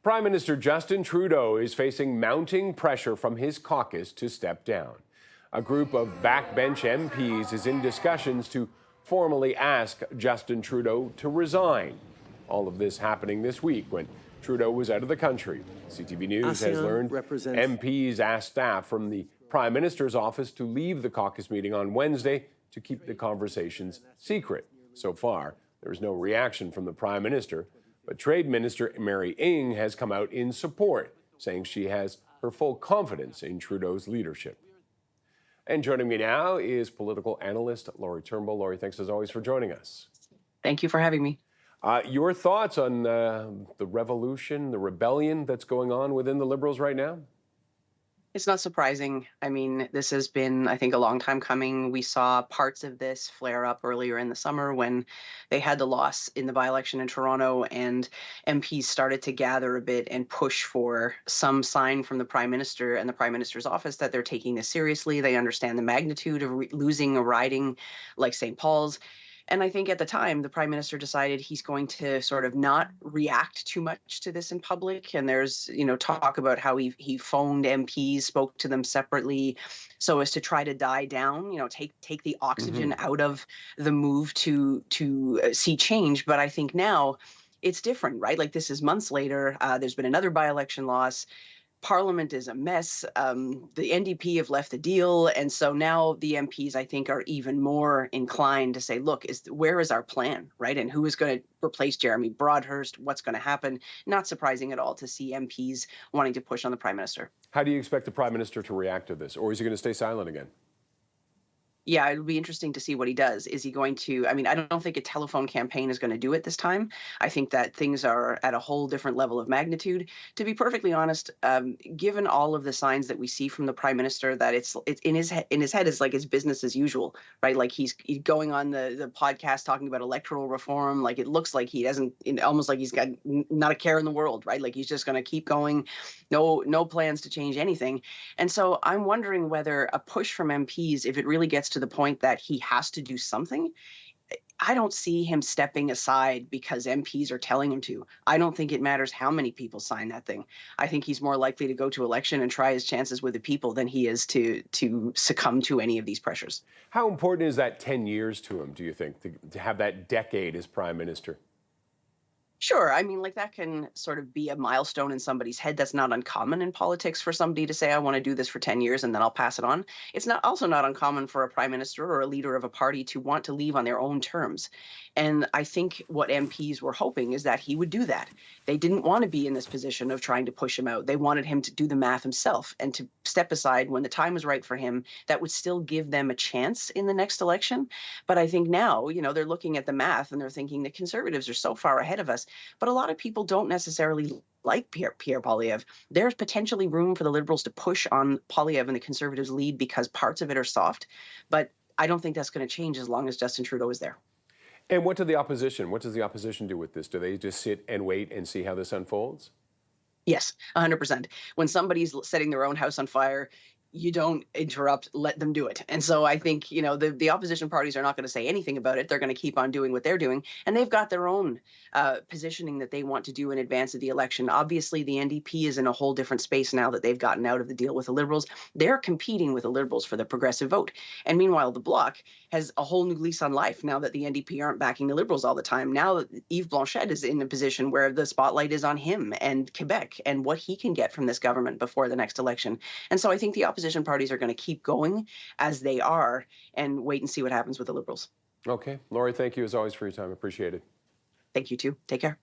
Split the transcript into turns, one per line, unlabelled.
Prime Minister Justin Trudeau is facing mounting pressure from his caucus to step down. A group of backbench MPs is in discussions to formally ask Justin Trudeau to resign. All of this happening this week when Trudeau was out of the country. CTV News has learned MPs asked staff from the Prime Minister's office to leave the caucus meeting on Wednesday to keep the conversations secret. So far, there is no reaction from the Prime Minister, but Trade Minister Mary Ng has come out in support, saying she has her full confidence in Trudeau's leadership. And joining me now is political analyst Lori Turnbull. Lori, thanks as always for joining us.
Thank you for having me.
Your thoughts on the revolution, the rebellion that's going on within the Liberals right now?
It's not surprising. I mean, this has been, I think, a long time coming. We saw parts of this flare up earlier in the summer when they had the loss in the by-election in Toronto, and MPs started to gather a bit and push for some sign from the Prime Minister and the Prime Minister's office that they're taking this seriously. They understand the magnitude of losing a riding like St. Paul's. And I think at the time, the Prime Minister decided he's going to sort of not react too much to this in public. And there's, talk about how he phoned MPs, spoke to them separately so as to try to die down, take the oxygen out of the move to see change. But I think now it's different, right? Like, this is months later. There's been another by-election loss. Parliament is a mess. The NDP have left the deal. And so now the MPs, I think, are even more inclined to say, look, where is our plan, right? And who is going to replace Jeremy Broadhurst? What's going to happen? Not surprising at all to see MPs wanting to push on the Prime Minister.
How do you expect the Prime Minister to react to this? Or is he going to stay silent again?
Yeah, it'll be interesting to see what he does. Is he going to, I don't think a telephone campaign is going to do it this time. I think that things are at a whole different level of magnitude. To be perfectly honest, given all of the signs that we see from the Prime Minister, that it's in his head is like it's business as usual, right? Like he's going on the podcast talking about electoral reform. Like it looks like he doesn't, almost like he's got not a care in the world, right? Like he's just going to keep going, no plans to change anything. And so I'm wondering whether a push from MPs, if it really gets to the point that he has to do something, I don't see him stepping aside because MPs are telling him to. I don't think it matters how many people sign that thing. I think he's more likely to go to election and try his chances with the people than he is to succumb to any of these pressures.
How important is that 10 years to him, do you think, to have that decade as Prime Minister?
Sure. Like that can sort of be a milestone in somebody's head. That's not uncommon in politics for somebody to say, I want to do this for 10 years and then I'll pass it on. It's also not uncommon for a prime minister or a leader of a party to want to leave on their own terms. And I think what MPs were hoping is that he would do that. They didn't want to be in this position of trying to push him out. They wanted him to do the math himself and to step aside when the time was right for him. That would still give them a chance in the next election. But I think now, they're looking at the math and they're thinking the Conservatives are so far ahead of us. But a lot of people don't necessarily like Pierre Poilievre. There's potentially room for the Liberals to push on Poilievre and the Conservatives' lead because parts of it are soft. But I don't think that's going to change as long as Justin Trudeau is there.
And what does the opposition do with this? Do they just sit and wait and see how this unfolds?
Yes, 100%. When somebody's setting their own house on fire, you don't interrupt, let them do it. And so I think, the opposition parties are not going to say anything about it. They're going to keep on doing what they're doing. And they've got their own positioning that they want to do in advance of the election. Obviously, the NDP is in a whole different space now that they've gotten out of the deal with the Liberals. They're competing with the Liberals for the progressive vote. And meanwhile, the Bloc has a whole new lease on life now that the NDP aren't backing the Liberals all the time. Now Yves Blanchette is in a position where the spotlight is on him and Quebec and what he can get from this government before the next election. And so I think the opposition parties are going to keep going as they are and wait and see what happens with the Liberals.
Okay. Lori, thank you as always for your time. Appreciate it.
Thank you too. Take care.